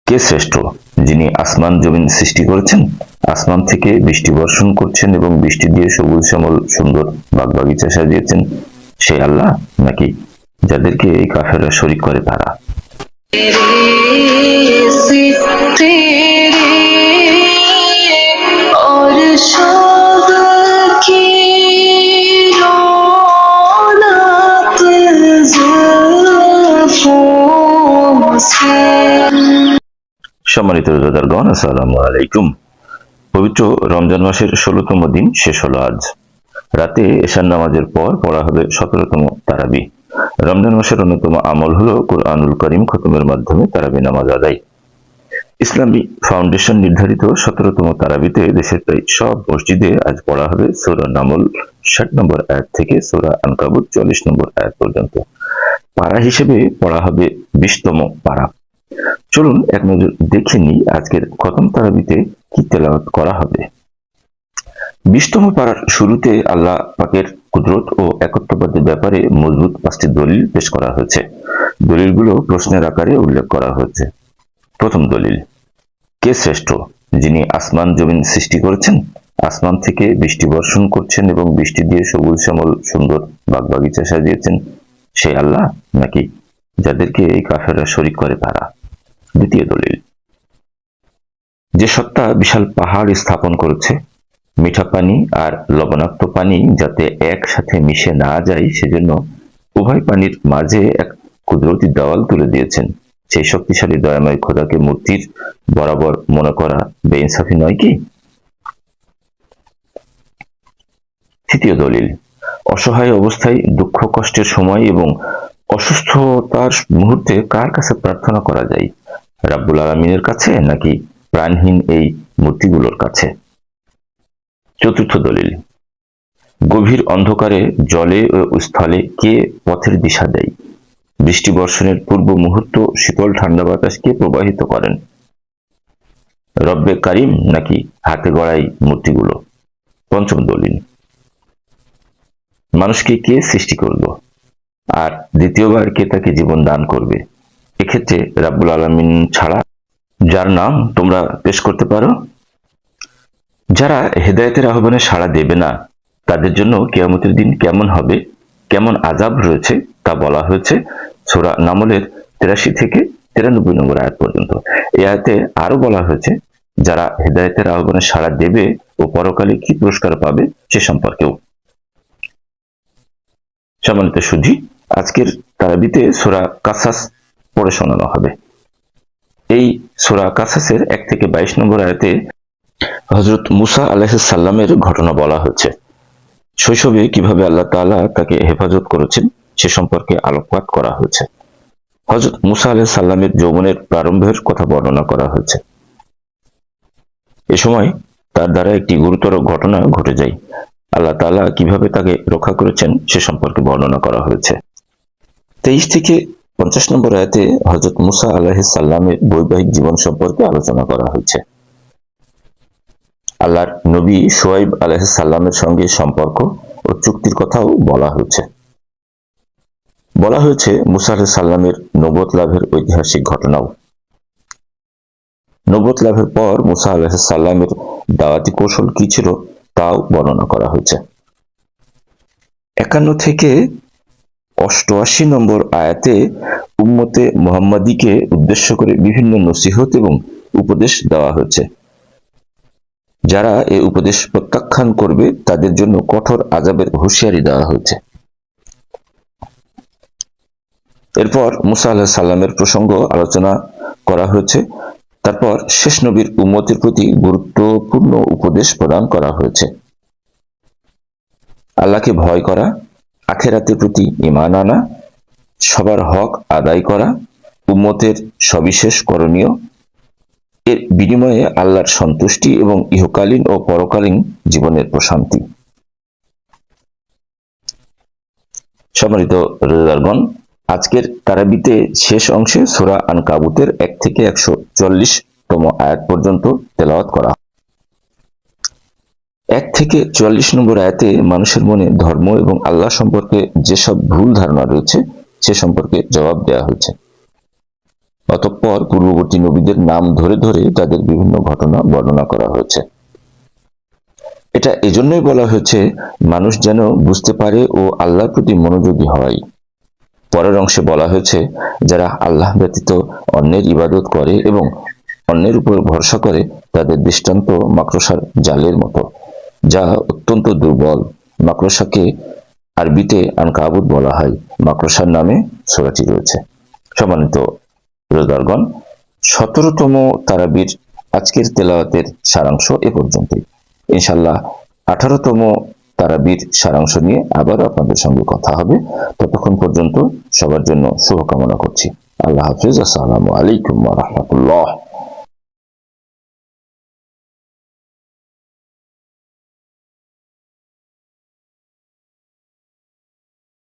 কে শ্রেষ্ঠ, যিনি আসমান জমিন সৃষ্টি করেছেন, আসমান থেকে বৃষ্টি বর্ষণ করছেন এবং বৃষ্টি দিয়ে সবুজ শ্যামল সুন্দর বাগবাগিচা সাজিয়েছেন, সেই আল্লাহ, নাকি যাদেরকে এই কাফেররা শরীক করে তারা? সম্মানিত রোজাদারগণ, আসসালামু আলাইকুম। পবিত্র রমজান মাসের 16তম দিন শেষ হলো আজ। রাতে এশার নামাজের পর পড়া হবে 17তম তারাবি। রমজান মাসের অন্যতম আমল হলো কুরআনুল কারীম খতমের মাধ্যমে তারাবি নামাজ আদায়। ইসলামী ফাউন্ডেশন নির্ধারিত 17তম তারাবিতে দেশের প্রায় সব মসজিদে আজ পড়া হবে সূরা নামল 60 নম্বর আয়াত থেকে সূরা আনকাবুত 40 নম্বর আয়াত পর্যন্ত। পারা হিসেবে পড়া হবে 20তম পারা। চলুন এক নজর দেখে নিই আজকের খতম তারাবিতে কি তেলাওয়াত করা হবে। 20তম পারার শুরুতে আল্লাহ পাকের কুদরত ও একত্ববাদের ব্যাপারে মজবুত 5টি দলিল পেশ করা হয়েছে। দলিলগুলো প্রশ্নের আকারে উল্লেখ করা হয়েছে। প্রথম দলিল, কে শ্রেষ্ঠ, যিনি আসমান জমিন সৃষ্টি করেছেন, আসমান থেকে বৃষ্টি বর্ষণ করছেন এবং বৃষ্টি দিয়ে সবুজ শ্যামল সুন্দর বাগবাগিচা সাজিয়েছেন, সেই আল্লাহ, নাকি যাদেরকে এই কাফেররা শরীক করে তারা? দ্বিতীয় দলিল, যে সত্তা বিশাল পাহাড় স্থাপন করেছে, মিঠা পানি আর লবণাক্ত পানি যাতে একসাথে মিশে না যায় সেজন্য উভয় পানির মাঝে এক কুদরতি দেওয়াল তুলে দিয়েছেন, সেই শক্তিশালী দয়াময় খোদাকে মূর্তির বরাবর মনে করা বেইনসাফি নয় কি? তৃতীয় দলিল, অসহায় অবস্থায় দুঃখ কষ্টের সময় এবং অসুস্থতার মুহূর্তে কার কাছে প্রার্থনা করা যায়? রাব্বুল আলামিনের কাছে নাকি প্রাণহীন এই মূর্তিগুলোর কাছে? চতুর্থ দলিল, গভীর অন্ধকারে জলে ও স্থলে কে পথের দিশা দেয়? বৃষ্টি বর্ষণের পূর্ব মুহূর্ত শীতল ঠান্ডা বাতাস কে প্রবাহিত করেন? রব্বে কারিম নাকি হাতে গড়াই মূর্তিগুলো? পঞ্চম দলিল, মানুষকে কে সৃষ্টি করল আর দ্বিতীয়বার কে তাকে জীবন দান করবে? এক্ষেত্রে রাব্বুল আলামিন ছাড়া যার নাম তোমরা পেশ করতে পারো? যারা হেদায়েতের আহ্বানে সাড়া দেবে না তাদের জন্য কিয়ামতের দিন কেমন হবে, কেমন আযাব রয়েছে তা বলা হয়েছে সূরা নামলের 83 থেকে 93 নম্বর আয়াত পর্যন্ত। এই আয়াতে আরো বলা হয়েছে যারা হেদায়েতের আহ্বানে সাড়া দেবে ও পরকালে কি পুরস্কার পাবে সে সম্পর্কেও। সম্মানিত সুধী, আজকের তারাবিতে সূরা কাসাস পড়ে শোনানো হবে। এই সূরা কাসাসের 1 থেকে 22 নম্বর আয়াতে হযরত মুসা আলাইহিস সালামের ঘটনা বলা হয়েছে। শৈশবে কিভাবে আল্লাহ তাআলা তাকে হেফাজত করেছেন সে সম্পর্কে আলোকপাত করা হয়েছে। হযরত মুসা আলাইহিস সালামের যৌবনের প্রারম্ভের কথা বর্ণনা করা হয়েছে। এ সময় তার দ্বারা একটি গুরুতর ঘটনা ঘটে যায়। আল্লাহ তাআলা কিভাবে তাকে রক্ষা করেছেন সে সম্পর্কে বর্ণনা করা হয়েছে। 23 থেকে 50 নম্বর আয়াতে হযরত মুসা আলাইহিস সালামের বৈবাহিক জীবন সম্পর্কে আলোচনা করা হয়েছে। আল্লাহর নবী শুআয়ব আলাইহিস সালামের সঙ্গে সম্পর্ক ও চুক্তির কথাও বলা হয়েছে। বলা হয়েছে মুসা আলাইহিস সালামের নবুয়ত লাভের ঐতিহাসিক ঘটনাও। নবুয়ত লাভের পর মুসা আলাইহিস সালামের দাওয়াতি কৌশল কি ছিল তাও বর্ণনা করা হয়েছে। 51 থেকে 88 নম্বর আয়াতে উম্মতে মুহাম্মাদীকে উদ্দেশ্য করে বিভিন্ন নসিহত এবং উপদেশ দেওয়া হয়েছে। যারা এই উপদেশ প্রত্যাখ্যান করবে তাদের জন্য কঠোর আযাবের হুঁশিয়ারি দেওয়া হয়েছে। এরপর মুসা আলাইহিস সালামের প্রসঙ্গ আলোচনা করা হয়েছে। তারপর শেষ নবীর উম্মতের প্রতি গুরুত্বপূর্ণ উপদেশ প্রদান করা হয়েছে। আল্লাহকে ভয় করা, আখিরাতের প্রতি ঈমান আনা, সবার হক আদায় করা, উম্মতের সবিশেষ করণীয়, এর বিনিময়ে আল্লাহর সন্তুষ্টি এবং ইহকালীন ও পরকালীন জীবনের প্রশান্তি। সম্মানিত রোজাদারগণ, আজকের তারাবিতে শেষ অংশে সূরা আনকাবুতের 1 থেকে 144তম আয়াত পর্যন্ত তেলাওয়াত করা। 1 থেকে 44 নম্বর আয়াতে মানুষের মনে ধর্ম এবং আল্লাহ সম্পর্কে যেসব ভুল ধারণা রয়েছে সে সম্পর্কে জবাব দেওয়া হয়েছে। অতঃপর পূর্ববর্তী নবীদের নাম ধরে ধরে তাদের বিভিন্ন ঘটনা বর্ণনা করা হয়েছে। এটা এজন্যই বলা হয়েছে মানুষ যেন বুঝতে পারে ও আল্লাহর প্রতি মনোযোগী হয়। পরের অংশে বলা হয়েছে যারা আল্লাহ ব্যতীত অন্যের ইবাদত করে এবং অন্যের উপর ভরসা করে তাদের দৃষ্টান্ত মাকড়সার জালের মতো, যা অত্যন্ত দুর্বল। মাকড়সাকে আরবিতে আনকাবুত বলা হয়। মাকড়সার নামে সূরাটি রয়েছে। সম্মানিত রোজাদারগণ, 17তম তারাবির আজকের তেলাওয়াতের সারাংশ এ পর্যন্তই। ইনশাআল্লাহ 18তম তারাবির সারাংশ নিয়ে আবার আপনাদের সঙ্গে কথা হবে। ততক্ষণ পর্যন্ত সবার জন্য শুভকামনা করছি। আল্লাহ হাফিজ। আসসালামু আলাইকুম ওয়া রাহমাতুল্লাহ।